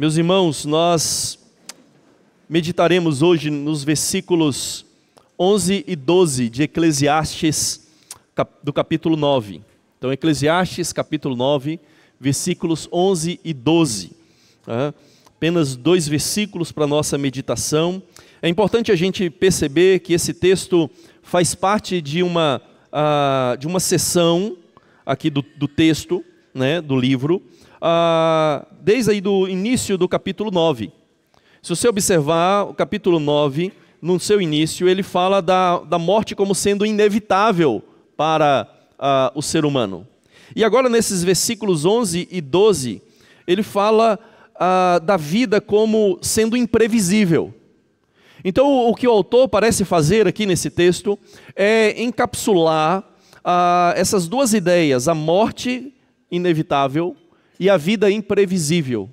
Meus irmãos, nós meditaremos hoje nos versículos 11 e 12 de Eclesiastes, do capítulo 9. Então, Eclesiastes, capítulo 9, versículos 11 e 12. Apenas 2 versículos para a nossa meditação. É importante a gente perceber que esse texto faz parte de uma seção aqui do texto, né, do livro, desde aí do início do capítulo 9. Se você observar o capítulo 9, no seu início, ele fala da morte como sendo inevitável para o ser humano. E agora, nesses versículos 11 e 12, ele fala da vida como sendo imprevisível. Então, o que o autor parece fazer aqui nesse texto é encapsular essas duas ideias, a morte inevitável e a vida imprevisível.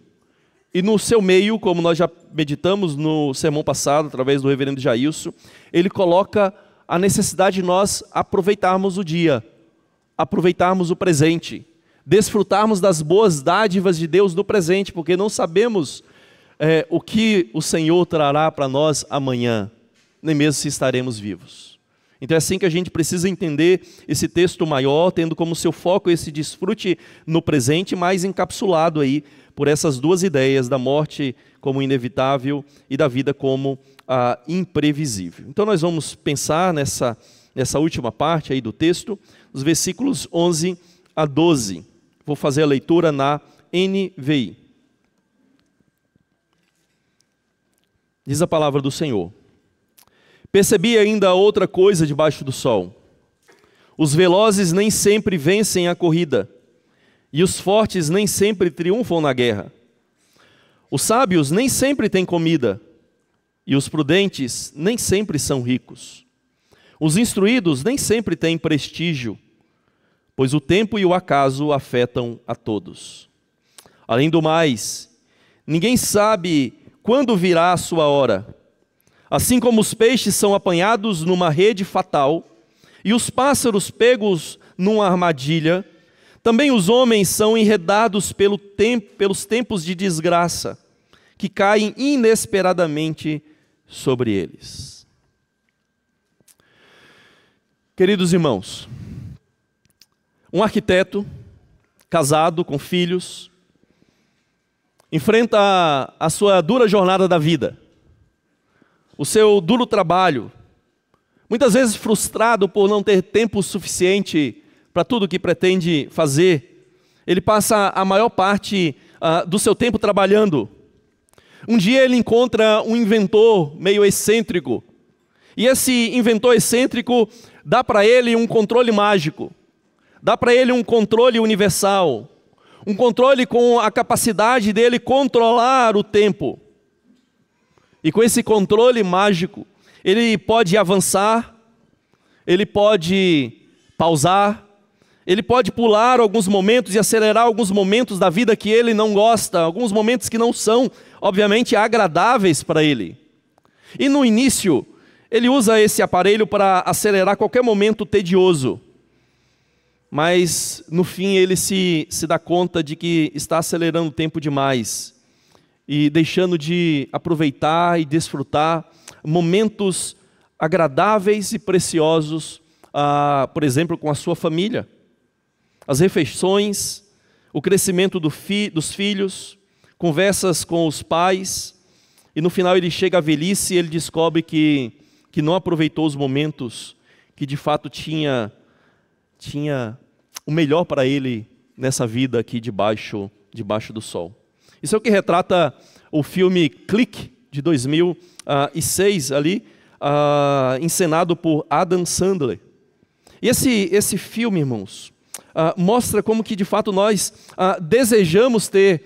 E no seu meio, como nós já meditamos no sermão passado, através do reverendo Jailson, ele coloca a necessidade de nós aproveitarmos o dia, aproveitarmos o presente, desfrutarmos das boas dádivas de Deus no presente, porque não sabemos o que o Senhor trará para nós amanhã, nem mesmo se estaremos vivos. Então é assim que a gente precisa entender esse texto maior, tendo como seu foco esse desfrute no presente, mais encapsulado aí por essas duas ideias, da morte como inevitável e da vida como imprevisível. Então nós vamos pensar nessa última parte aí do texto, os versículos 11 a 12. Vou fazer a leitura na NVI. Diz a palavra do Senhor: percebi ainda outra coisa debaixo do sol. Os velozes nem sempre vencem a corrida, e os fortes nem sempre triunfam na guerra. Os sábios nem sempre têm comida, e os prudentes nem sempre são ricos. Os instruídos nem sempre têm prestígio, pois o tempo e o acaso afetam a todos. Além do mais, ninguém sabe quando virá a sua hora. Assim como os peixes são apanhados numa rede fatal e os pássaros pegos numa armadilha, também os homens são enredados pelos tempos de desgraça que caem inesperadamente sobre eles. Queridos irmãos, um arquiteto casado com filhos enfrenta a sua dura jornada da vida, o seu duro trabalho, muitas vezes frustrado por não ter tempo suficiente para tudo o que pretende fazer. Ele passa a maior parte do seu tempo trabalhando. Um dia ele encontra um inventor meio excêntrico, e esse inventor excêntrico dá para ele um controle mágico, dá para ele um controle universal, um controle com a capacidade dele controlar o tempo. E com esse controle mágico, ele pode avançar, ele pode pausar, ele pode pular alguns momentos e acelerar alguns momentos da vida que ele não gosta, alguns momentos que não são, obviamente, agradáveis para ele. E no início, ele usa esse aparelho para acelerar qualquer momento tedioso. Mas no fim ele se dá conta de que está acelerando o tempo demais e deixando de aproveitar e desfrutar momentos agradáveis e preciosos, por exemplo, com a sua família. As refeições, o crescimento dos filhos, conversas com os pais, e no final ele chega à velhice e ele descobre que não aproveitou os momentos que de fato tinha o melhor para ele nessa vida aqui debaixo do sol. Isso é o que retrata o filme Clique, de 2006, ali, encenado por Adam Sandler. E esse filme, irmãos, mostra como que de fato nós desejamos ter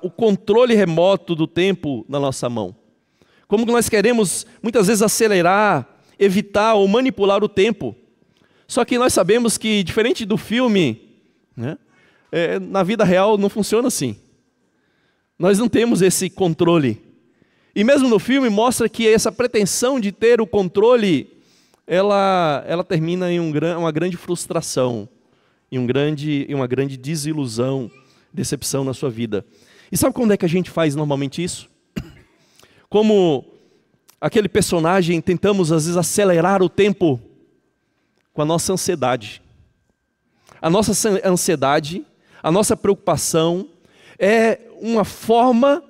o controle remoto do tempo na nossa mão. Como que nós queremos muitas vezes acelerar, evitar ou manipular o tempo. Só que nós sabemos que, diferente do filme, né, na vida real não funciona assim. Nós não temos esse controle. E mesmo no filme mostra que essa pretensão de ter o controle, ela termina em uma grande frustração, em uma grande desilusão, decepção na sua vida. E sabe quando é que a gente faz normalmente isso? Como aquele personagem, tentamos às vezes acelerar o tempo com a nossa ansiedade. A nossa ansiedade, a nossa preocupação é uma forma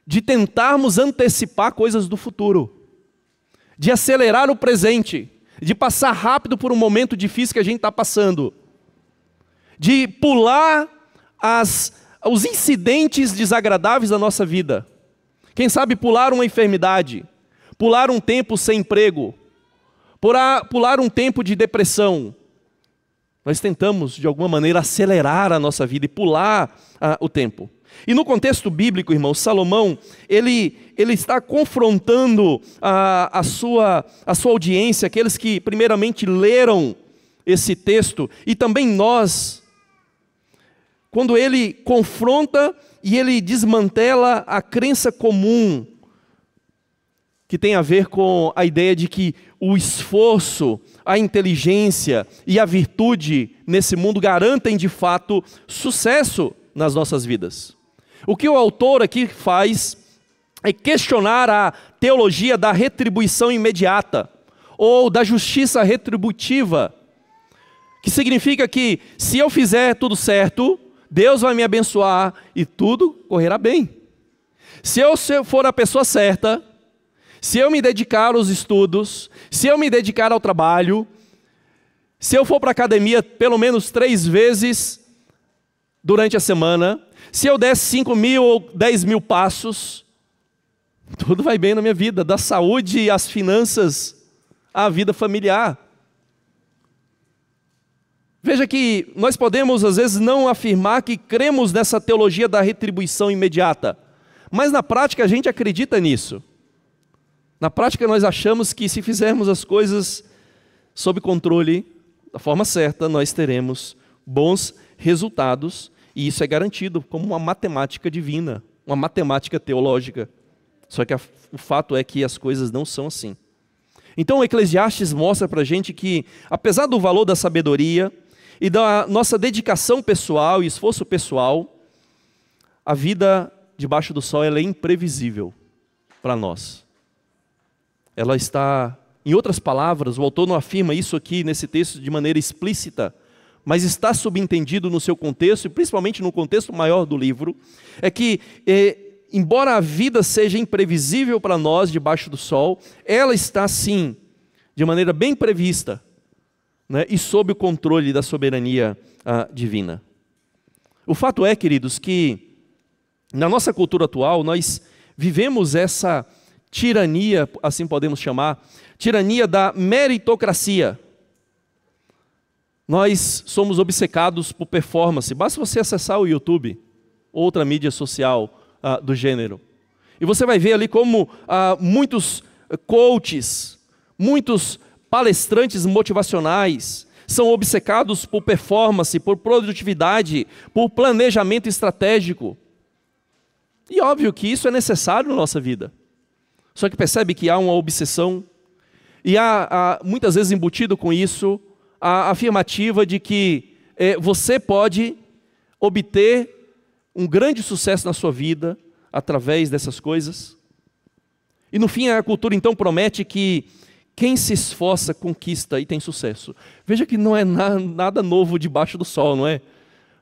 de tentarmos antecipar coisas do futuro, de acelerar o presente, de passar rápido por um momento difícil que a gente está passando, de pular os incidentes desagradáveis da nossa vida. Quem sabe pular uma enfermidade, pular um tempo sem emprego, pular um tempo de depressão. Nós tentamos, de alguma maneira, acelerar a nossa vida e pular o tempo. E no contexto bíblico, irmãos, Salomão, ele está confrontando a sua audiência, aqueles que primeiramente leram esse texto, e também nós, quando ele confronta e ele desmantela a crença comum, que tem a ver com a ideia de que o esforço, a inteligência e a virtude nesse mundo garantem de fato sucesso nas nossas vidas. O que o autor aqui faz é questionar a teologia da retribuição imediata, ou da justiça retributiva, que significa que se eu fizer tudo certo, Deus vai me abençoar e tudo correrá bem. Se eu for a pessoa certa, se eu me dedicar aos estudos, se eu me dedicar ao trabalho, se eu for para a academia pelo menos 3 vezes durante a semana, se eu der 5.000 ou 10.000 passos, tudo vai bem na minha vida, da saúde às finanças, à vida familiar. Veja que nós podemos às vezes não afirmar que cremos nessa teologia da retribuição imediata, mas na prática a gente acredita nisso. Na prática nós achamos que se fizermos as coisas sob controle, da forma certa, nós teremos bons resultados, e isso é garantido como uma matemática divina, uma matemática teológica. Só que o fato é que as coisas não são assim. Então o Eclesiastes mostra para a gente que, apesar do valor da sabedoria e da nossa dedicação pessoal e esforço pessoal, a vida debaixo do sol ela é imprevisível para nós. Ela está, em outras palavras, o autor não afirma isso aqui nesse texto de maneira explícita, mas está subentendido no seu contexto, e principalmente no contexto maior do livro, é que, embora a vida seja imprevisível para nós debaixo do sol, ela está sim, de maneira bem prevista, né, e sob o controle da soberania divina. O fato é, queridos, que na nossa cultura atual nós vivemos essa tirania, assim podemos chamar, tirania da meritocracia. Nós somos obcecados por performance. Basta você acessar o YouTube, outra mídia social do gênero, e você vai ver ali como muitos coaches, muitos palestrantes motivacionais são obcecados por performance, por produtividade, por planejamento estratégico. E óbvio que isso é necessário na nossa vida. Só que percebe que há uma obsessão, e há muitas vezes embutido com isso a afirmativa de que você pode obter um grande sucesso na sua vida através dessas coisas. E no fim a cultura então promete que quem se esforça conquista e tem sucesso. Veja que não é nada novo debaixo do sol, não é?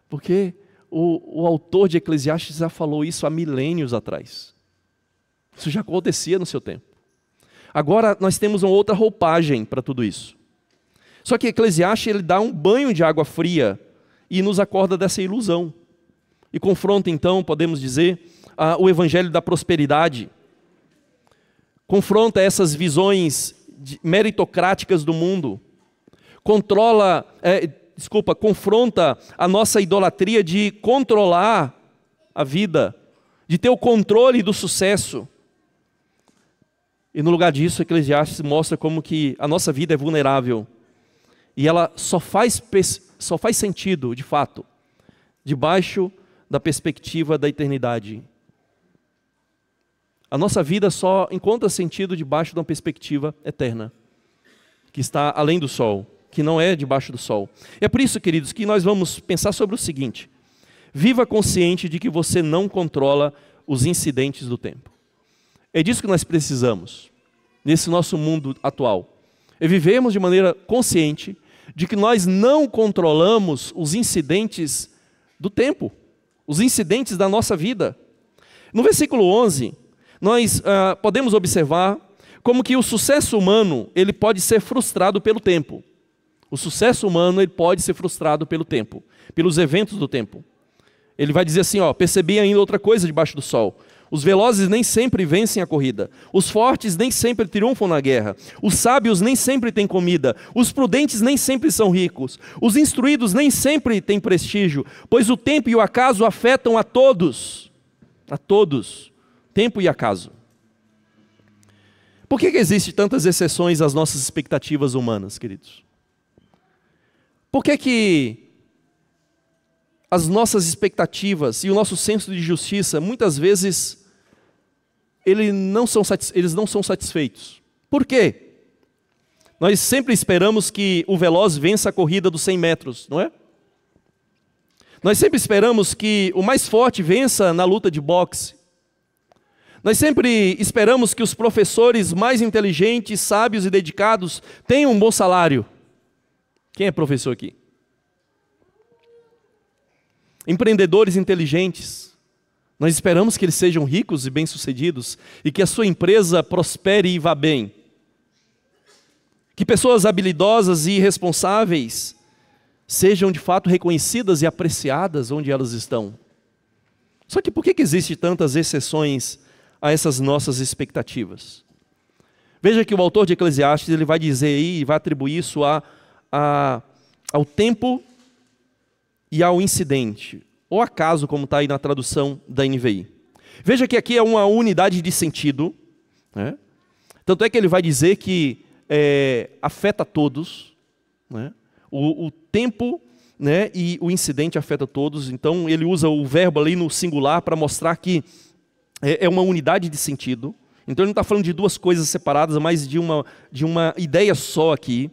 Porque o autor de Eclesiastes já falou isso há milênios atrás. Isso já acontecia no seu tempo. Agora nós temos uma outra roupagem para tudo isso. Só que Eclesiastes ele dá um banho de água fria e nos acorda dessa ilusão. E confronta então, podemos dizer, o evangelho da prosperidade. Confronta essas visões meritocráticas do mundo. Confronta a nossa idolatria de controlar a vida, de ter o controle do sucesso. E no lugar disso, Eclesiastes mostra como que a nossa vida é vulnerável. E ela só faz sentido, de fato, debaixo da perspectiva da eternidade. A nossa vida só encontra sentido debaixo de uma perspectiva eterna, que está além do sol, que não é debaixo do sol. É por isso, queridos, que nós vamos pensar sobre o seguinte. Viva consciente de que você não controla os incidentes do tempo. É disso que nós precisamos, nesse nosso mundo atual. É vivermos de maneira consciente de que nós não controlamos os incidentes do tempo, os incidentes da nossa vida. No versículo 11, nós podemos observar como que o sucesso humano ele pode ser frustrado pelo tempo. O sucesso humano ele pode ser frustrado pelo tempo, pelos eventos do tempo. Ele vai dizer assim, percebi ainda outra coisa debaixo do sol. Os velozes nem sempre vencem a corrida. Os fortes nem sempre triunfam na guerra. Os sábios nem sempre têm comida. Os prudentes nem sempre são ricos. Os instruídos nem sempre têm prestígio. Pois o tempo e o acaso afetam a todos. A todos. Tempo e acaso. Por que existem tantas exceções às nossas expectativas humanas, queridos? Por que as nossas expectativas e o nosso senso de justiça, muitas vezes, eles não são satisfeitos? Por quê? Nós sempre esperamos que o veloz vença a corrida dos 100 metros, não é? Nós sempre esperamos que o mais forte vença na luta de boxe. Nós sempre esperamos que os professores mais inteligentes, sábios e dedicados tenham um bom salário. Quem é professor aqui? Empreendedores inteligentes, nós esperamos que eles sejam ricos e bem-sucedidos e que a sua empresa prospere e vá bem. Que pessoas habilidosas e responsáveis sejam de fato reconhecidas e apreciadas onde elas estão. Só que por que existem tantas exceções a essas nossas expectativas? Veja que o autor de Eclesiastes ele vai dizer aí, vai atribuir isso ao tempo e ao incidente, ou acaso, como está aí na tradução da NVI. Veja que aqui é uma unidade de sentido, né? Tanto é que ele vai dizer que afeta todos, né? O tempo, né, e o incidente afeta todos, então ele usa o verbo ali no singular para mostrar que é uma unidade de sentido. Então ele não está falando de duas coisas separadas, mas de uma ideia só aqui.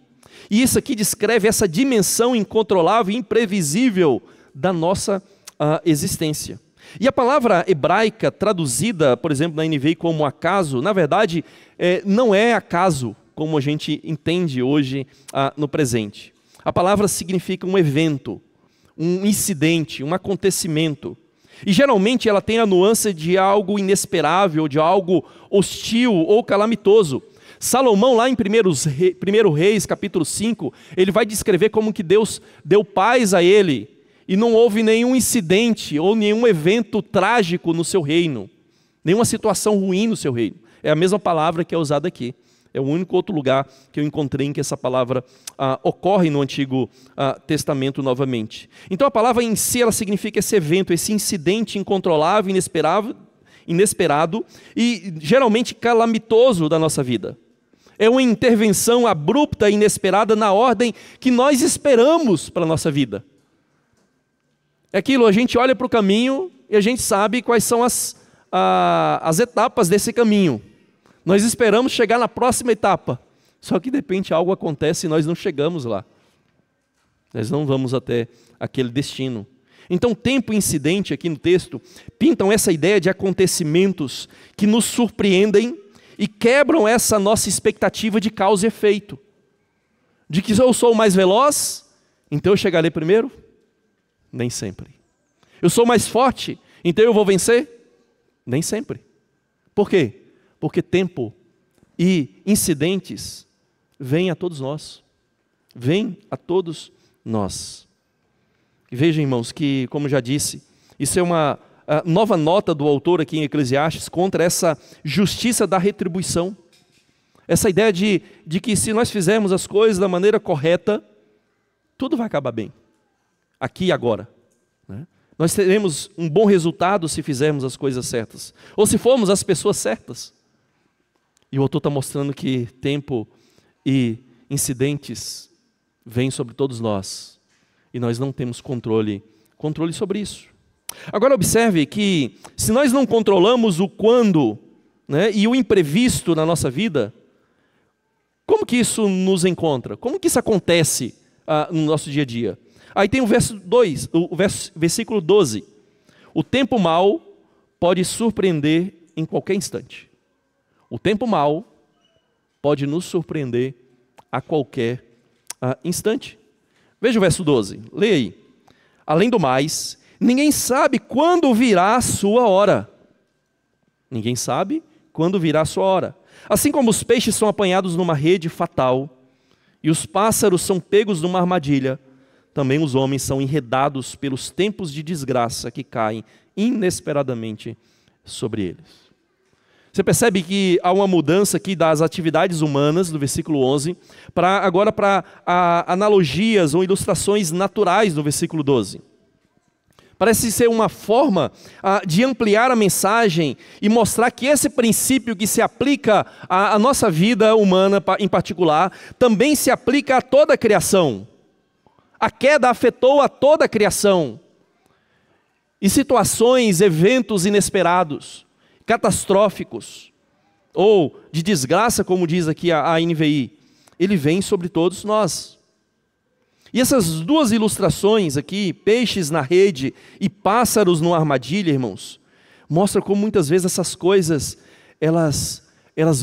E isso aqui descreve essa dimensão incontrolável e imprevisível da nossa existência. E a palavra hebraica traduzida, por exemplo, na NVI como acaso, na verdade, não é acaso, como a gente entende hoje no presente. A palavra significa um evento, um incidente, um acontecimento. E geralmente ela tem a nuance de algo inesperável, de algo hostil ou calamitoso. Salomão, lá em 1 Reis, capítulo 5, ele vai descrever como que Deus deu paz a ele, e não houve nenhum incidente ou nenhum evento trágico no seu reino, nenhuma situação ruim no seu reino. É a mesma palavra que é usada aqui. É o único outro lugar que eu encontrei em que essa palavra ocorre no Antigo Testamento novamente. Então a palavra em si, ela significa esse evento, esse incidente incontrolável, inesperado e geralmente calamitoso da nossa vida. É uma intervenção abrupta e inesperada na ordem que nós esperamos para a nossa vida. É aquilo, a gente olha para o caminho e a gente sabe quais são as etapas desse caminho. Nós esperamos chegar na próxima etapa, só que de repente algo acontece e nós não chegamos lá. Nós não vamos até aquele destino. Então, tempo e incidente aqui no texto pintam essa ideia de acontecimentos que nos surpreendem e quebram essa nossa expectativa de causa e efeito. De que eu sou o mais veloz, então eu chegarei primeiro? Nem sempre. Eu sou mais forte, então eu vou vencer? Nem sempre. Por quê? Porque tempo e incidentes vêm a todos nós. Vêm a todos nós. E vejam, irmãos, que, como já disse, isso é uma nova nota do autor aqui em Eclesiastes contra essa justiça da retribuição. Essa ideia de que se nós fizermos as coisas da maneira correta, tudo vai acabar bem. Aqui e agora. Né? Nós teremos um bom resultado se fizermos as coisas certas. Ou se formos as pessoas certas. E o autor está mostrando que tempo e incidentes vêm sobre todos nós. E nós não temos controle sobre isso. Agora observe que se nós não controlamos o quando, né, e o imprevisto na nossa vida, como que isso nos encontra? Como que isso acontece no nosso dia a dia? Aí tem o versículo 12. o tempo mau pode surpreender em qualquer instante. O tempo mau pode nos surpreender a qualquer instante. Veja o verso 12, leia aí. Além do mais, ninguém sabe quando virá a sua hora. Ninguém sabe quando virá a sua hora. Assim como os peixes são apanhados numa rede fatal, e os pássaros são pegos numa armadilha, também os homens são enredados pelos tempos de desgraça que caem inesperadamente sobre eles. Você percebe que há uma mudança aqui das atividades humanas, do versículo 11, agora para analogias ou ilustrações naturais, no versículo 12. Parece ser uma forma de ampliar a mensagem e mostrar que esse princípio que se aplica à nossa vida humana em particular, também se aplica a toda a criação. A queda afetou a toda a criação. E situações, eventos inesperados, catastróficos, ou de desgraça, como diz aqui a NVI, ele vem sobre todos nós. E essas duas ilustrações aqui, peixes na rede e pássaros numa armadilha, irmãos, mostram como muitas vezes essas coisas, elas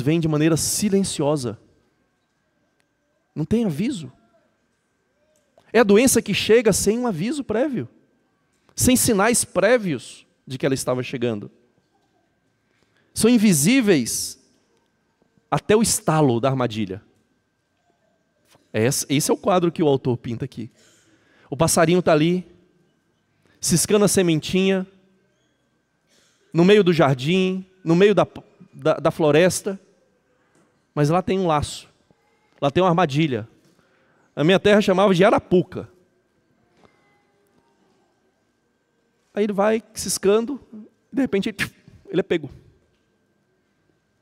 vêm de maneira silenciosa. Não tem aviso. É a doença que chega sem um aviso prévio, sem sinais prévios de que ela estava chegando. São invisíveis até o estalo da armadilha. Esse é o quadro que o autor pinta aqui. O passarinho está ali, ciscando a sementinha, no meio do jardim, no meio da floresta, mas lá tem um laço, lá tem uma armadilha. A minha terra chamava de arapuca. Aí ele vai ciscando, e de repente ele é pego.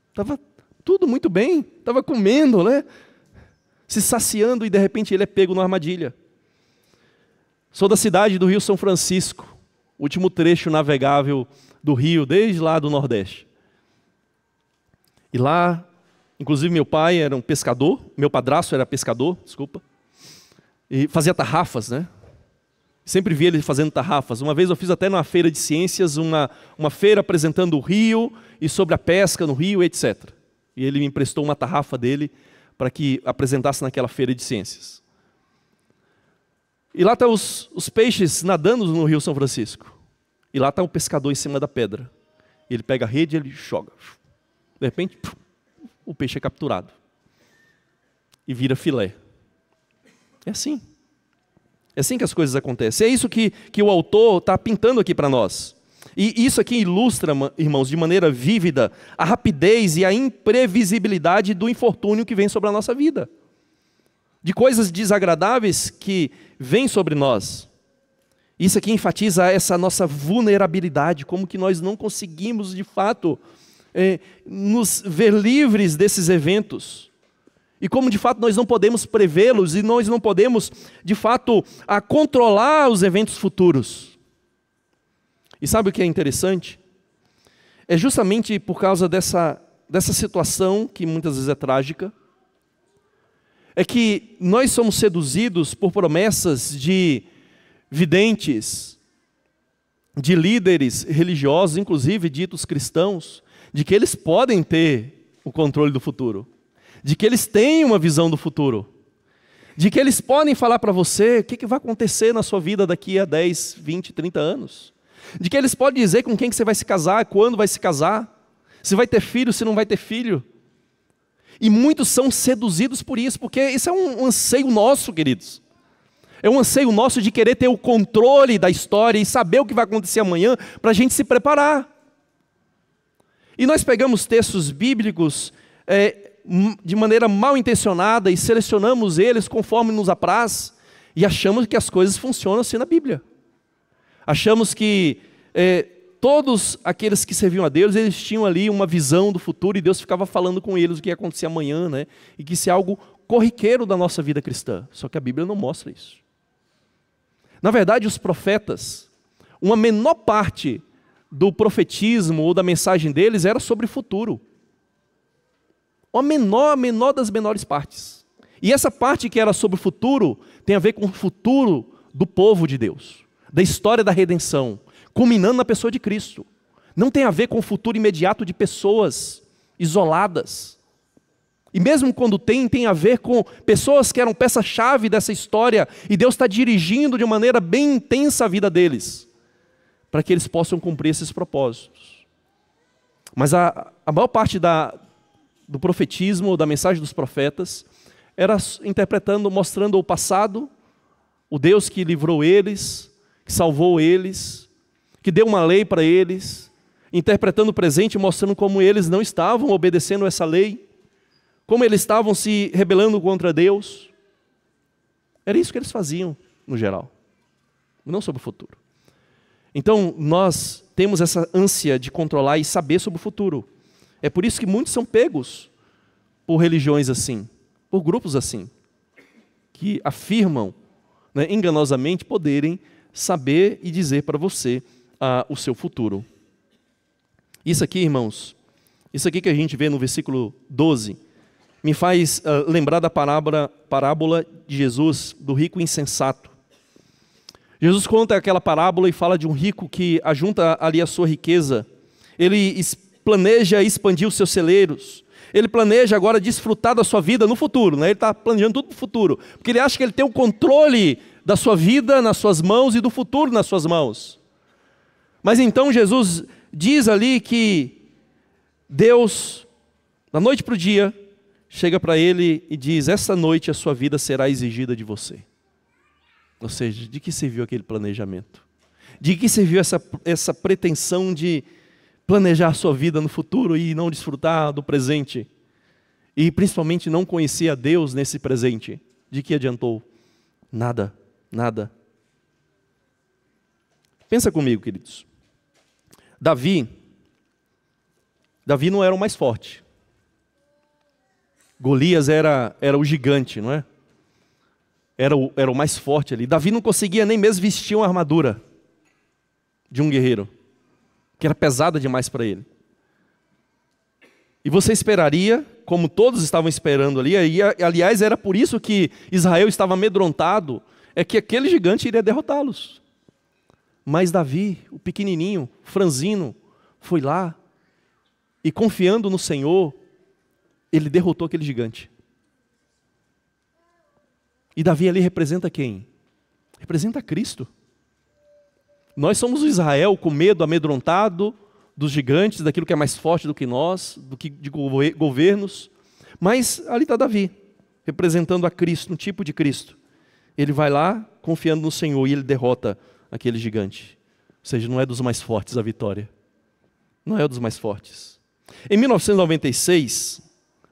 Estava tudo muito bem, estava comendo, né? Se saciando, e de repente ele é pego numa armadilha. Sou da cidade do Rio São Francisco, último trecho navegável do rio, desde lá do Nordeste. E lá, inclusive meu pai era um pescador, meu padrasto era pescador, desculpa, e fazia tarrafas, né? Sempre vi ele fazendo tarrafas. Uma vez eu fiz até numa feira de ciências, uma feira apresentando o rio e sobre a pesca no rio, etc. E ele me emprestou uma tarrafa dele para que apresentasse naquela feira de ciências. E lá estão os peixes nadando no Rio São Francisco. E lá está o pescador em cima da pedra. Ele pega a rede e ele joga. De repente, o peixe é capturado. E vira filé. É assim. É assim que as coisas acontecem. É isso que o autor está pintando aqui para nós. E isso aqui ilustra, irmãos, de maneira vívida, a rapidez e a imprevisibilidade do infortúnio que vem sobre a nossa vida. De coisas desagradáveis que vêm sobre nós. Isso aqui enfatiza essa nossa vulnerabilidade, como que nós não conseguimos, de fato, nos ver livres desses eventos. E como, de fato, nós não podemos prevê-los e nós não podemos, de fato, controlar os eventos futuros. E sabe o que é interessante? É justamente por causa dessa situação, que muitas vezes é trágica, é que nós somos seduzidos por promessas de videntes, de líderes religiosos, inclusive ditos cristãos, de que eles podem ter o controle do futuro, de que eles têm uma visão do futuro, de que eles podem falar para você o que vai acontecer na sua vida daqui a 10, 20, 30 anos. De que eles podem dizer com quem que você vai se casar, quando vai se casar, se vai ter filho, se não vai ter filho. E muitos são seduzidos por isso, porque isso é um anseio nosso, queridos. É um anseio nosso de querer ter o controle da história e saber o que vai acontecer amanhã, para a gente se preparar. E nós pegamos textos bíblicos de maneira mal intencionada e selecionamos eles conforme nos apraz, e achamos que as coisas funcionam assim na Bíblia. Achamos que todos aqueles que serviam a Deus, eles tinham ali uma visão do futuro e Deus ficava falando com eles o que ia acontecer amanhã, né? E que isso é algo corriqueiro da nossa vida cristã. Só que a Bíblia não mostra isso. Na verdade, os profetas, uma menor parte do profetismo ou da mensagem deles era sobre o futuro. A menor das menores partes. E essa parte que era sobre o futuro tem a ver com o futuro do povo de Deus, da história da redenção. culminando na pessoa de Cristo. Não tem a ver com o futuro imediato de pessoas isoladas. E mesmo quando tem a ver com pessoas que eram peça-chave dessa história, e Deus está dirigindo de maneira bem intensa a vida deles, para que eles possam cumprir esses propósitos. Mas a maior parte do profetismo, da mensagem dos profetas, era interpretando, mostrando o passado, o Deus que livrou eles, que salvou eles, que deu uma lei para eles, interpretando o presente, mostrando como eles não estavam obedecendo essa lei, como eles estavam se rebelando contra Deus. Era isso que eles faziam, no geral, não sobre o futuro. Então, nós temos essa ânsia de controlar e saber sobre o futuro. É por isso que muitos são pegos por religiões assim, por grupos assim, que afirmam, né, enganosamente poderem saber e dizer para você o seu futuro. Isso aqui, irmãos, isso aqui que a gente vê no versículo 12, me faz lembrar da parábola de Jesus, do rico insensato. Jesus conta aquela parábola e fala de um rico que ajunta ali a sua riqueza. Ele planeja expandir os seus celeiros. Ele planeja agora desfrutar da sua vida no futuro, né? Ele está planejando tudo para o futuro, porque ele acha que ele tem o controle da sua vida nas suas mãos e do futuro nas suas mãos. Mas então Jesus diz ali que Deus, da noite para o dia, chega para ele e diz: essa noite a sua vida será exigida de você. Ou seja, de que serviu aquele planejamento? De que serviu essa pretensão de planejar a sua vida no futuro e não desfrutar do presente? E principalmente não conhecer a Deus nesse presente. De que adiantou? Nada, nada. Pensa comigo, queridos. Davi não era o mais forte. Golias era o gigante, não é? Era o mais forte ali. Davi não conseguia nem mesmo vestir uma armadura de um guerreiro, que era pesada demais para ele. E você esperaria, como todos estavam esperando ali, aliás, era por isso que Israel estava amedrontado, é que aquele gigante iria derrotá-los. Mas Davi, o pequenininho, franzino, foi lá e, confiando no Senhor, ele derrotou aquele gigante. E Davi ali representa quem? Representa Cristo. Nós somos o Israel com medo, amedrontado dos gigantes, daquilo que é mais forte do que nós, de governos. Mas ali está Davi, representando a Cristo, um tipo de Cristo. Ele vai lá, confiando no Senhor, e ele derrota aquele gigante. Ou seja, não é dos mais fortes a vitória. Não é dos mais fortes. Em 1996,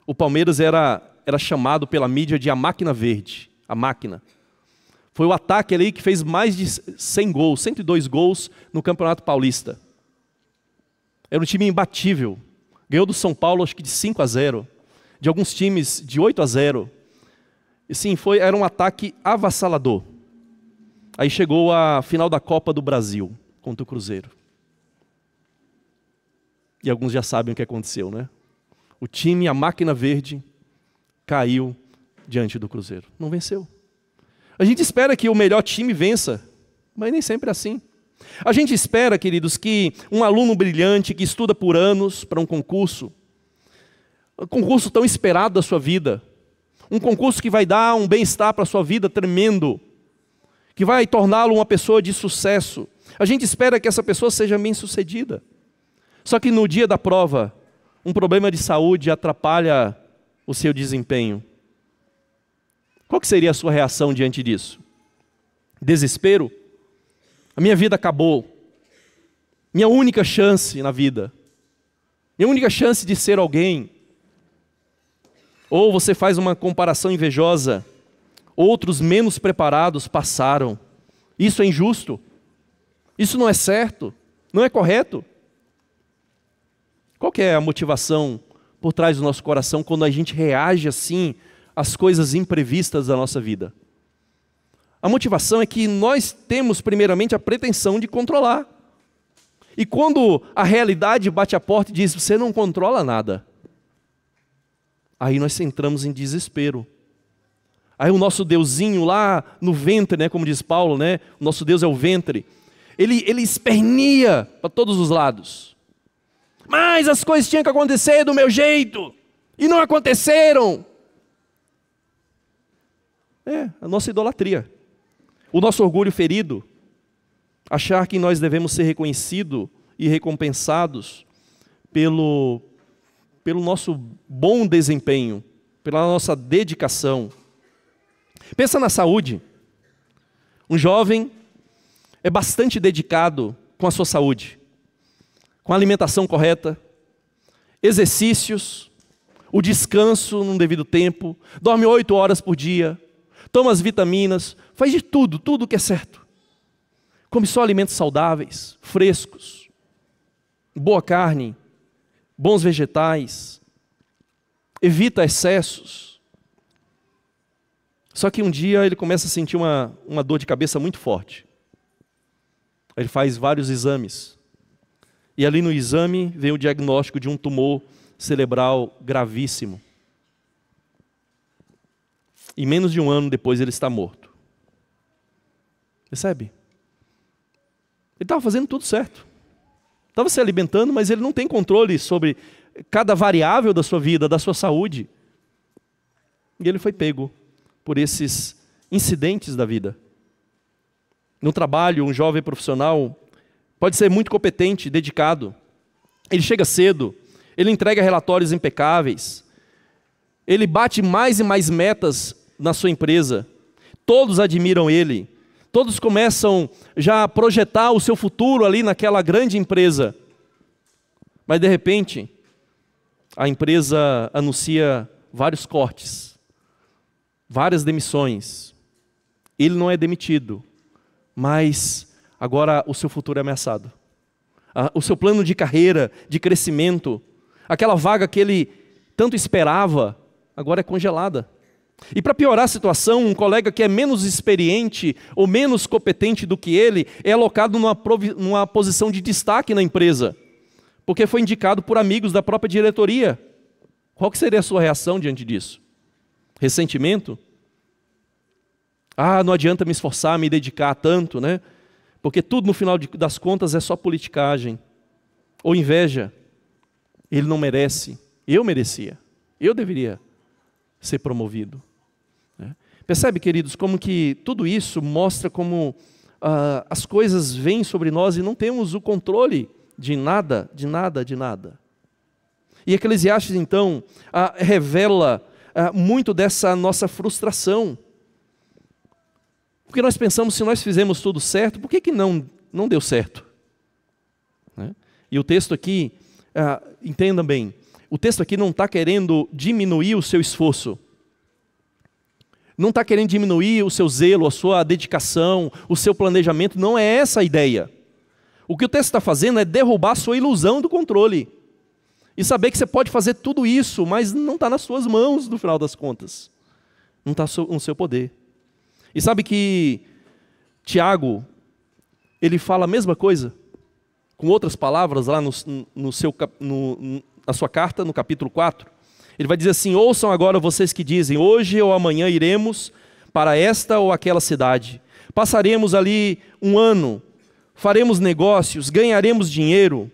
o Palmeiras era chamado pela mídia de a máquina verde. A máquina. Foi o ataque ali que fez mais de 100 gols, 102 gols no Campeonato Paulista. Era um time imbatível. Ganhou do São Paulo, acho que de 5-0. De alguns times de 8-0. E sim, era um ataque avassalador. Aí chegou a final da Copa do Brasil, contra o Cruzeiro. E alguns já sabem o que aconteceu, né? O time, a máquina verde, caiu diante do Cruzeiro. Não venceu. A gente espera que o melhor time vença, mas nem sempre é assim. A gente espera, queridos, que um aluno brilhante que estuda por anos para um concurso tão esperado da sua vida, um concurso que vai dar um bem-estar para a sua vida tremendo, que vai torná-lo uma pessoa de sucesso. A gente espera que essa pessoa seja bem-sucedida. Só que no dia da prova, um problema de saúde atrapalha o seu desempenho. Qual que seria a sua reação diante disso? Desespero? A minha vida acabou. Minha única chance na vida. Minha única chance de ser alguém. Ou você faz uma comparação invejosa. Outros menos preparados passaram. Isso é injusto. Isso não é certo. Não é correto. Qual que é a motivação por trás do nosso coração quando a gente reage assim às coisas imprevistas da nossa vida? A motivação é que nós temos primeiramente a pretensão de controlar. E quando a realidade bate a porta e diz: você não controla nada, aí nós entramos em desespero. Aí o nosso Deusinho lá no ventre, né, como diz Paulo, né, o nosso Deus é o ventre. ele esperneia para todos os lados. Mas as coisas tinham que acontecer do meu jeito, e não aconteceram. É a nossa idolatria, o nosso orgulho ferido, achar que nós devemos ser reconhecidos e recompensados pelo nosso bom desempenho, pela nossa dedicação. Pensa na saúde. Um jovem é bastante dedicado com a sua saúde, com a alimentação correta, exercícios, o descanso num devido tempo, dorme 8 horas por dia, toma as vitaminas, faz de tudo, tudo que é certo. Come só alimentos saudáveis, frescos, boa carne, bons vegetais, evita excessos. Só que um dia ele começa a sentir uma dor de cabeça muito forte. Ele faz vários exames. E ali no exame vem o diagnóstico de um tumor cerebral gravíssimo. E menos de um ano depois ele está morto. Percebe? Ele estava fazendo tudo certo. Estava se alimentando, mas ele não tem controle sobre cada variável da sua vida, da sua saúde. E ele foi pego por esses incidentes da vida. No trabalho, um jovem profissional pode ser muito competente, dedicado. Ele chega cedo, ele entrega relatórios impecáveis, ele bate mais e mais metas na sua empresa. Todos admiram ele. Todos começam já a projetar o seu futuro ali naquela grande empresa. Mas de repente, a empresa anuncia vários cortes, várias demissões. Ele não é demitido, mas agora o seu futuro é ameaçado. O seu plano de carreira, de crescimento, aquela vaga que ele tanto esperava, agora é congelada. E para piorar a situação, um colega que é menos experiente ou menos competente do que ele é alocado numa posição de destaque na empresa, porque foi indicado por amigos da própria diretoria. Qual que seria a sua reação diante disso? Ressentimento? Não adianta me esforçar, me dedicar tanto, né? Porque tudo no final das contas é só politicagem. Ou inveja. Ele não merece, eu merecia, eu deveria ser promovido. Percebe, queridos, como que tudo isso mostra como as coisas vêm sobre nós e não temos o controle de nada, de nada, de nada. E Eclesiastes, então, revela muito dessa nossa frustração. Porque nós pensamos, se nós fizemos tudo certo, por que não deu certo? E o texto aqui, entenda bem, o texto aqui não está querendo diminuir o seu esforço. Não está querendo diminuir o seu zelo, a sua dedicação, o seu planejamento. Não é essa a ideia. O que o texto está fazendo é derrubar a sua ilusão do controle. E saber que você pode fazer tudo isso, mas não está nas suas mãos no final das contas. Não está no seu poder. E sabe que Tiago, ele fala a mesma coisa, com outras palavras lá na sua carta, no capítulo 4. Ele vai dizer assim: ouçam agora vocês que dizem, hoje ou amanhã iremos para esta ou aquela cidade. Passaremos ali um ano, faremos negócios, ganharemos dinheiro.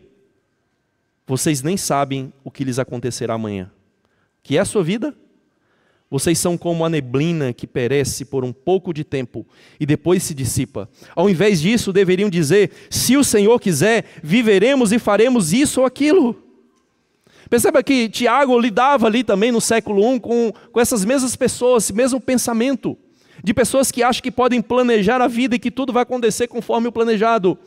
Vocês nem sabem o que lhes acontecerá amanhã. Que é a sua vida? Vocês são como a neblina que perece por um pouco de tempo e depois se dissipa. Ao invés disso, deveriam dizer, se o Senhor quiser, viveremos e faremos isso ou aquilo. Perceba que Tiago lidava ali também no século I com essas mesmas pessoas, esse mesmo pensamento, de pessoas que acham que podem planejar a vida e que tudo vai acontecer conforme o planejado.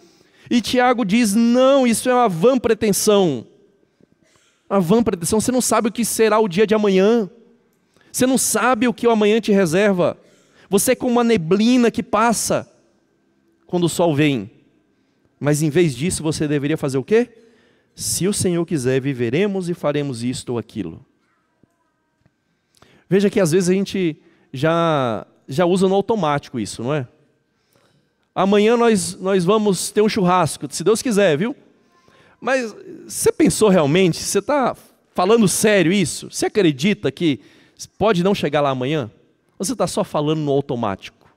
E Tiago diz, não, isso é uma vã pretensão. Uma vã pretensão, você não sabe o que será o dia de amanhã. Você não sabe o que o amanhã te reserva. Você é como uma neblina que passa quando o sol vem. Mas em vez disso, você deveria fazer o quê? Se o Senhor quiser, viveremos e faremos isto ou aquilo. Veja que às vezes a gente já usa no automático isso, não é? Amanhã nós vamos ter um churrasco, se Deus quiser, viu? Mas você pensou realmente? Você está falando sério isso? Você acredita que pode não chegar lá amanhã? Ou você está só falando no automático?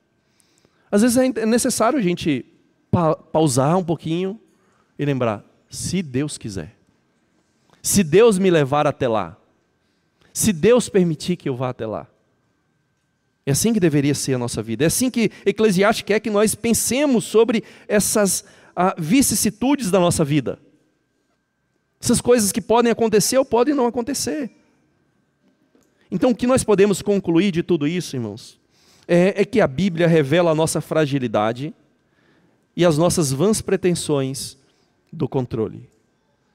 Às vezes é necessário a gente pausar um pouquinho e lembrar, se Deus quiser, se Deus me levar até lá, se Deus permitir que eu vá até lá. É assim que deveria ser a nossa vida. É assim que Eclesiastes quer que nós pensemos sobre essas vicissitudes da nossa vida. Essas coisas que podem acontecer ou podem não acontecer. Então, o que nós podemos concluir de tudo isso, irmãos, é que a Bíblia revela a nossa fragilidade e as nossas vãs pretensões do controle.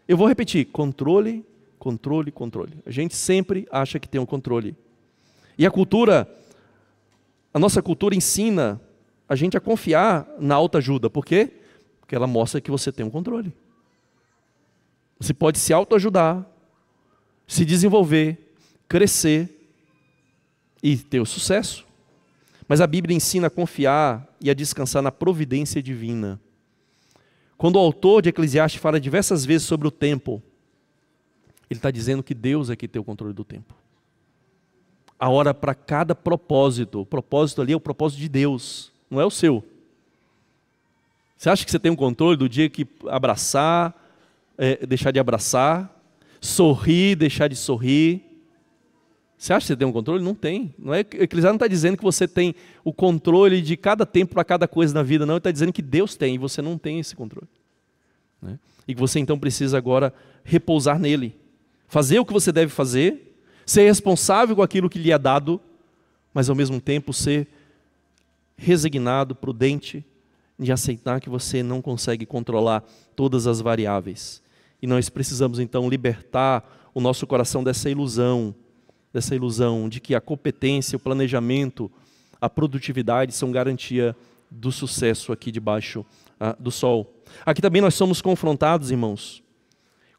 Eu vou repetir, controle, controle, controle. A gente sempre acha que tem um controle. E a nossa cultura ensina a gente a confiar na autoajuda. Por quê? Porque ela mostra que você tem um controle. Você pode se autoajudar, se desenvolver, crescer e ter o sucesso. Mas a Bíblia ensina a confiar e a descansar na providência divina. Quando o autor de Eclesiastes fala diversas vezes sobre o tempo, ele está dizendo que Deus é que tem o controle do tempo. A hora para cada propósito, o propósito ali é o propósito de Deus, não é o seu. Você acha que você tem um controle do dia que abraçar, deixar de abraçar, sorrir, deixar de sorrir? Você acha que você tem um controle? Não tem. Não é, Eclesiastes não está dizendo que você tem o controle de cada tempo para cada coisa na vida, não. Ele está dizendo que Deus tem e você não tem esse controle. Né? E que você então precisa agora repousar nele. Fazer o que você deve fazer, ser responsável com aquilo que lhe é dado, mas ao mesmo tempo ser resignado, prudente, de aceitar que você não consegue controlar todas as variáveis. E nós precisamos então libertar o nosso coração dessa ilusão de que a competência, o planejamento, a produtividade são garantia do sucesso aqui debaixo do sol. Aqui também nós somos confrontados, irmãos,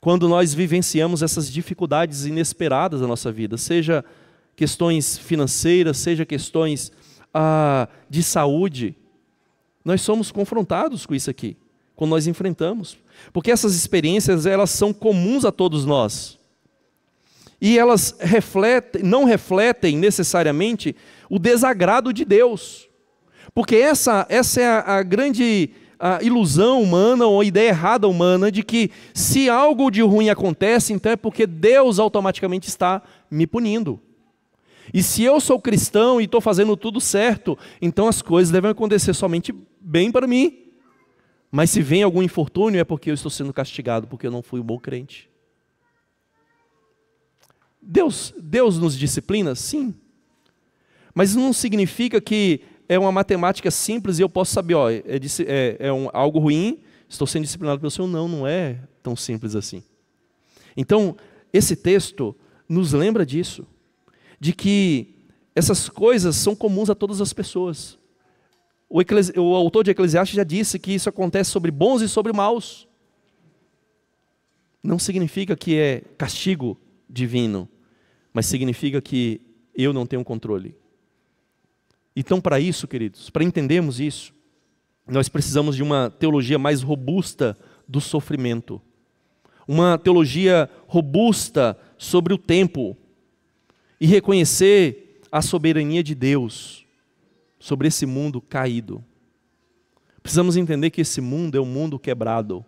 quando nós vivenciamos essas dificuldades inesperadas da nossa vida, seja questões financeiras, seja questões de saúde, nós somos confrontados com isso aqui, quando nós enfrentamos. Porque essas experiências, elas são comuns a todos nós. E elas não refletem necessariamente o desagrado de Deus. Porque essa é a grande ilusão humana, ou a ideia errada humana, de que se algo de ruim acontece, então é porque Deus automaticamente está me punindo. E se eu sou cristão e estou fazendo tudo certo, então as coisas devem acontecer somente bem para mim. Mas se vem algum infortúnio, é porque eu estou sendo castigado, porque eu não fui um bom crente. Deus nos disciplina? Sim. Mas não significa que é uma matemática simples e eu posso saber, algo ruim, estou sendo disciplinado pelo Senhor. Não é tão simples assim. Então, esse texto nos lembra disso, de que essas coisas são comuns a todas as pessoas. O autor de Eclesiastes já disse que isso acontece sobre bons e sobre maus. Não significa que é castigo divino, mas significa que eu não tenho controle. Então, para isso, queridos, para entendermos isso, nós precisamos de uma teologia mais robusta do sofrimento. Uma teologia robusta sobre o tempo. E reconhecer a soberania de Deus sobre esse mundo caído. Precisamos entender que esse mundo é um mundo quebrado,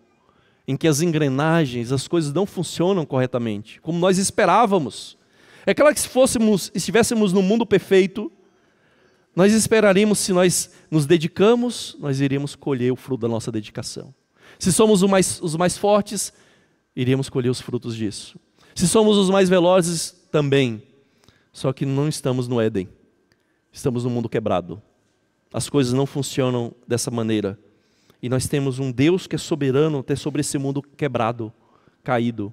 em que as engrenagens, as coisas não funcionam corretamente, como nós esperávamos. É claro que se estivéssemos no mundo perfeito, nós esperaríamos, se nós nos dedicamos, nós iríamos colher o fruto da nossa dedicação. Se somos os mais fortes, iríamos colher os frutos disso. Se somos os mais velozes, também. Só que não estamos no Éden. Estamos no mundo quebrado. As coisas não funcionam dessa maneira. E nós temos um Deus que é soberano até sobre esse mundo quebrado, caído.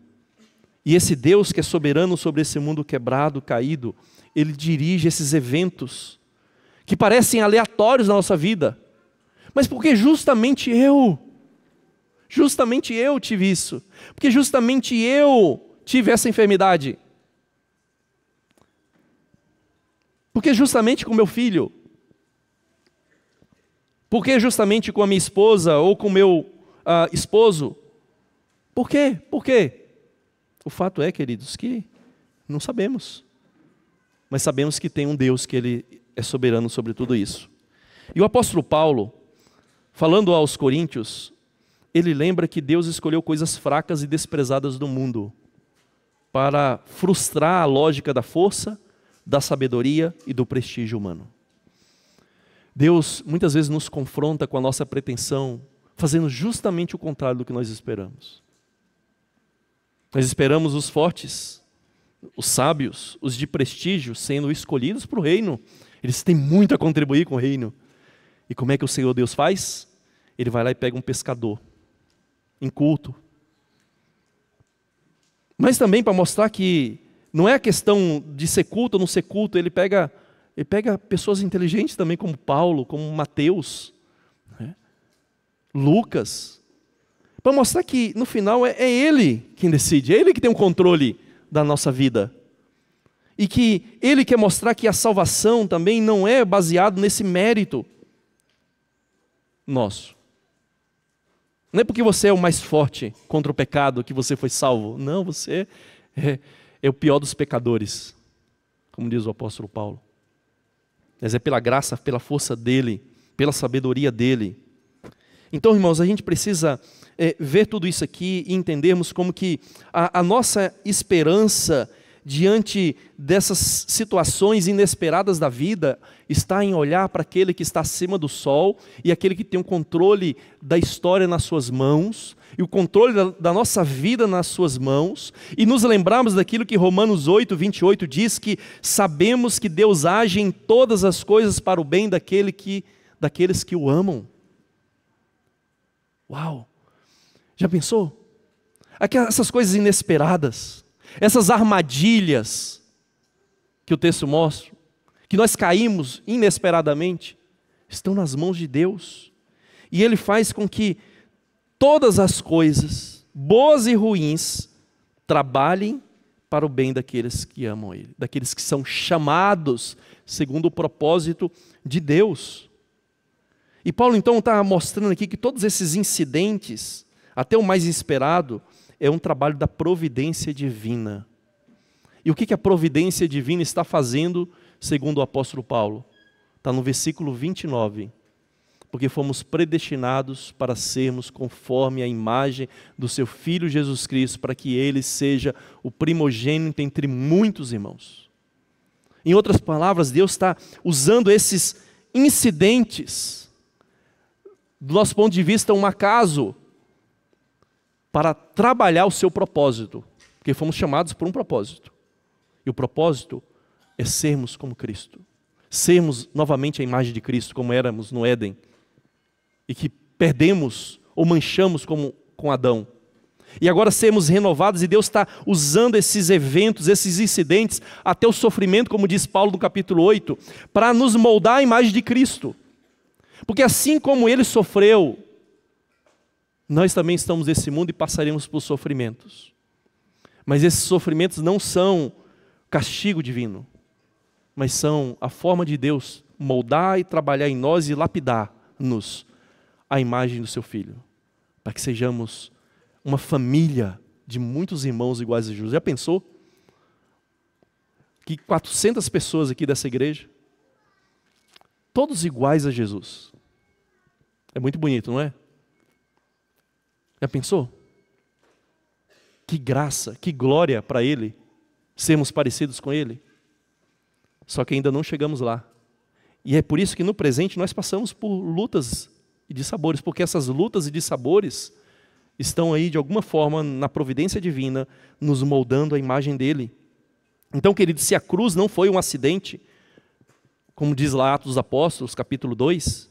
E esse Deus que é soberano sobre esse mundo quebrado, caído, Ele dirige esses eventos que parecem aleatórios na nossa vida. Mas porque justamente eu tive isso. Porque justamente eu tive essa enfermidade. Porque justamente com meu filho. Porque justamente com a minha esposa ou com o meu esposo. Por quê? Por quê? O fato é, queridos, que não sabemos. Mas sabemos que tem um Deus que Ele é soberano sobre tudo isso. E o apóstolo Paulo falando aos coríntios, ele lembra que Deus escolheu coisas fracas e desprezadas do mundo para frustrar a lógica da força, da sabedoria e do prestígio humano. Deus muitas vezes nos confronta com a nossa pretensão, fazendo justamente o contrário do que nós esperamos. Nós esperamos os fortes, os sábios, os de prestígio sendo escolhidos para o reino. Eles têm muito a contribuir com o reino. E como é que o Senhor Deus faz? Ele vai lá e pega um pescador, inculto. Mas também para mostrar que não é a questão de ser culto ou não ser culto, ele pega pessoas inteligentes também, como Paulo, como Mateus, né? Lucas, para mostrar que no final é ele quem decide, é ele que tem o controle da nossa vida. E que ele quer mostrar que a salvação também não é baseado nesse mérito nosso. Não é porque você é o mais forte contra o pecado que você foi salvo. Não, você é o pior dos pecadores, como diz o apóstolo Paulo. Mas é pela graça, pela força dele, pela sabedoria dele. Então, irmãos, a gente precisa ver tudo isso aqui e entendermos como que a nossa esperança diante dessas situações inesperadas da vida está em olhar para aquele que está acima do sol e aquele que tem o controle da história nas suas mãos e o controle da nossa vida nas suas mãos, e nos lembrarmos daquilo que Romanos 8:28 diz, que sabemos que Deus age em todas as coisas para o bem daqueles que o Uau! Já pensou? Essas coisas inesperadas, essas armadilhas que o texto mostra, que nós caímos inesperadamente, estão nas mãos de Deus. E Ele faz com que todas as coisas, boas e ruins, trabalhem para o bem daqueles que amam Ele, daqueles que são chamados segundo o propósito de Deus. E Paulo então está mostrando aqui que todos esses incidentes, até o mais inesperado, é um trabalho da providência divina. E o que a providência divina está fazendo, segundo o apóstolo Paulo? Está no versículo 29. Porque fomos predestinados para sermos conforme a imagem do seu Filho Jesus Cristo, para que Ele seja o primogênito entre muitos irmãos. Em outras palavras, Deus está usando esses incidentes, do nosso ponto de vista, um acaso, para trabalhar o seu propósito, porque fomos chamados por um propósito. E o propósito é sermos como Cristo, sermos novamente a imagem de Cristo, como éramos no Éden, e que perdemos ou manchamos com Adão. E agora sermos renovados, e Deus está usando esses eventos, esses incidentes, até o sofrimento, como diz Paulo no capítulo 8, para nos moldar a imagem de Cristo. Porque assim como Ele sofreu, nós também estamos nesse mundo e passaremos por sofrimentos. Mas esses sofrimentos não são castigo divino, mas são a forma de Deus moldar e trabalhar em nós e lapidar-nos a imagem do seu Filho, para que sejamos uma família de muitos irmãos iguais a Jesus. Já pensou? Que 400 pessoas aqui dessa igreja, todos iguais a Jesus. É muito bonito, não é? Já pensou? Que graça, que glória para Ele, sermos parecidos com Ele. Só que ainda não chegamos lá. E é por isso que no presente nós passamos por lutas e dissabores, porque essas lutas e dissabores estão aí de alguma forma na providência divina, nos moldando a imagem dEle. Então, querido, se a cruz não foi um acidente, como diz lá Atos dos Apóstolos, capítulo 2,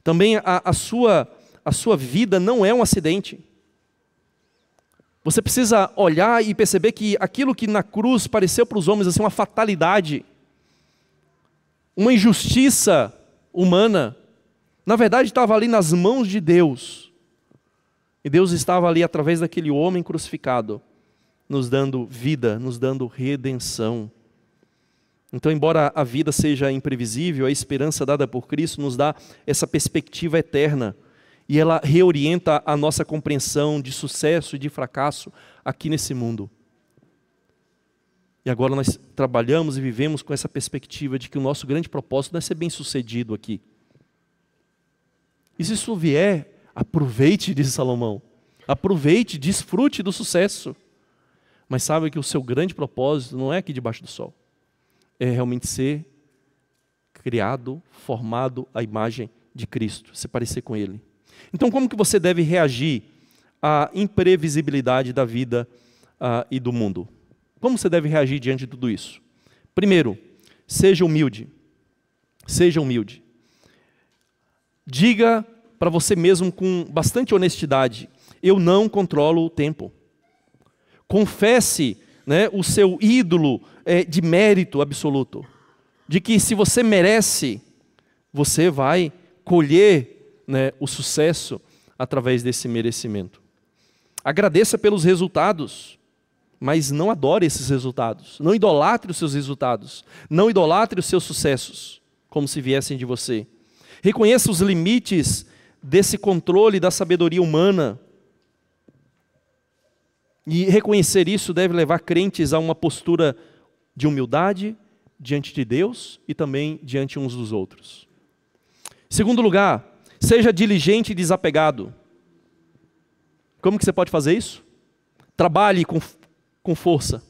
também a sua vida não é um acidente. Você precisa olhar e perceber que aquilo que na cruz pareceu para os homens assim uma fatalidade, uma injustiça humana, na verdade estava ali nas mãos de Deus. E Deus estava ali através daquele homem crucificado, nos dando vida, nos dando redenção. Então, embora a vida seja imprevisível, a esperança dada por Cristo nos dá essa perspectiva eterna. E ela reorienta a nossa compreensão de sucesso e de fracasso aqui nesse mundo. E agora nós trabalhamos e vivemos com essa perspectiva de que o nosso grande propósito não é ser bem-sucedido aqui. E se isso vier, aproveite, diz Salomão. Aproveite, desfrute do sucesso. Mas sabe que o seu grande propósito não é aqui debaixo do sol. É realmente ser criado, formado à imagem de Cristo, se parecer com Ele. Então, como que você deve reagir à imprevisibilidade da vida e do mundo? Como você deve reagir diante de tudo isso? Primeiro, seja humilde. Seja humilde. Diga para você mesmo com bastante honestidade: eu não controlo o tempo. Confesse, né, o seu ídolo de mérito absoluto. De que se você merece, você vai colher, né, o sucesso através desse merecimento. Agradeça pelos resultados, mas não adore esses resultados. Não idolatre os seus resultados. Não idolatre os seus sucessos, como se viessem de você. Reconheça os limites desse controle da sabedoria humana. E reconhecer isso deve levar crentes a uma postura de humildade diante de Deus e também diante uns dos outros. Segundo lugar, seja diligente e desapegado. Como que você pode fazer isso? Trabalhe com força.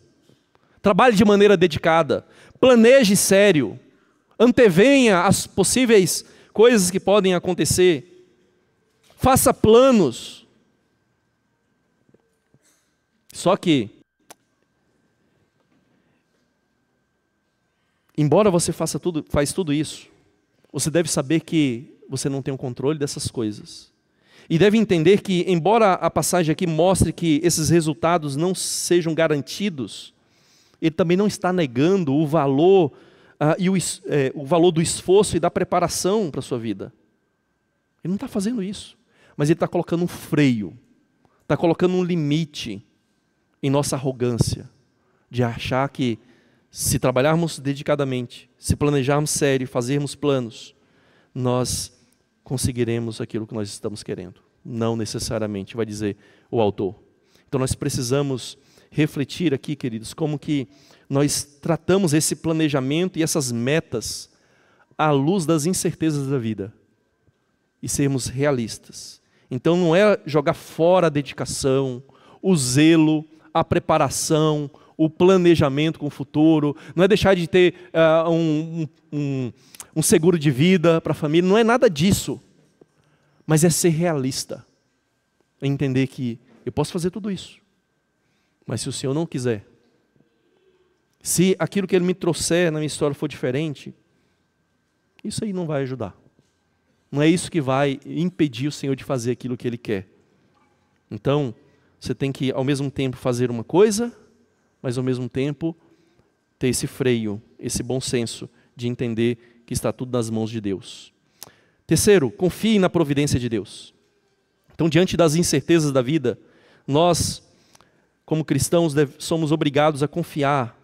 Trabalhe de maneira dedicada. Planeje sério. Antevenha as possíveis coisas que podem acontecer. Faça planos. Só que, embora você faz tudo isso, você deve saber que você não tem o controle dessas coisas. E deve entender que, embora a passagem aqui mostre que esses resultados não sejam garantidos, ele também não está negando o valor, o valor do esforço e da preparação para a sua vida. Ele não está fazendo isso, mas ele está colocando um freio, está colocando um limite em nossa arrogância, de achar que se trabalharmos dedicadamente, se planejarmos sério, fazermos planos, nós conseguiremos aquilo que nós estamos querendo. Não necessariamente, vai dizer o autor. Então nós precisamos refletir aqui, queridos, como que nós tratamos esse planejamento e essas metas à luz das incertezas da vida e sermos realistas. Então não é jogar fora a dedicação, o zelo, a preparação, o planejamento com o futuro, não é deixar de ter um seguro de vida para a família, não é nada disso. Mas é ser realista, é entender que eu posso fazer tudo isso, mas se o Senhor não quiser, se aquilo que Ele me trouxer na minha história for diferente, isso aí não vai ajudar. Não é isso que vai impedir o Senhor de fazer aquilo que Ele quer. Então, você tem que, ao mesmo tempo, fazer uma coisa, mas ao mesmo tempo ter esse freio, esse bom senso de entender que está tudo nas mãos de Deus. Terceiro, confie na providência de Deus. Então, diante das incertezas da vida, nós, como cristãos, somos obrigados a confiar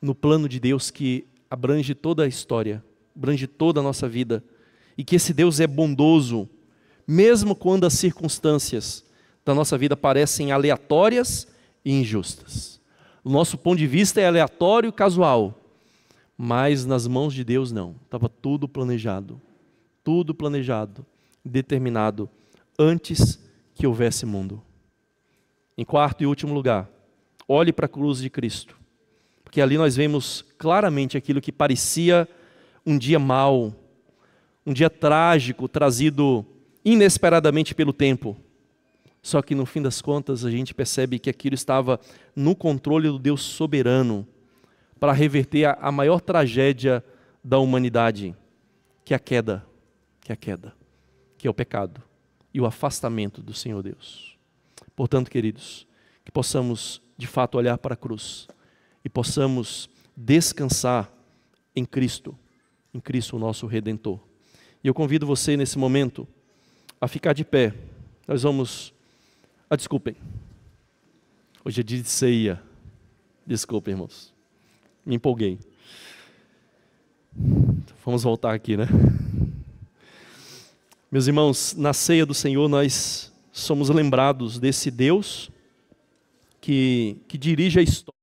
no plano de Deus que abrange toda a história, abrange toda a nossa vida, e que esse Deus é bondoso, mesmo quando as circunstâncias da nossa vida parecem aleatórias e injustas. O nosso ponto de vista é aleatório e casual, mas nas mãos de Deus não. Estava tudo planejado, determinado, antes que houvesse mundo. Em quarto e último lugar, olhe para a cruz de Cristo, porque ali nós vemos claramente aquilo que parecia um dia mau, um dia trágico, trazido inesperadamente pelo tempo. Só que no fim das contas a gente percebe que aquilo estava no controle do Deus soberano para reverter a maior tragédia da humanidade, que é a queda, que é o pecado e o afastamento do Senhor Deus. Portanto, queridos, que possamos de fato olhar para a cruz e possamos descansar em Cristo o nosso Redentor. E eu convido você nesse momento a ficar de pé. Nós vamos... desculpem. Hoje é dia de ceia. Desculpem, irmãos. Me empolguei. Vamos voltar aqui, né? Meus irmãos, na ceia do Senhor nós somos lembrados desse Deus que dirige a história.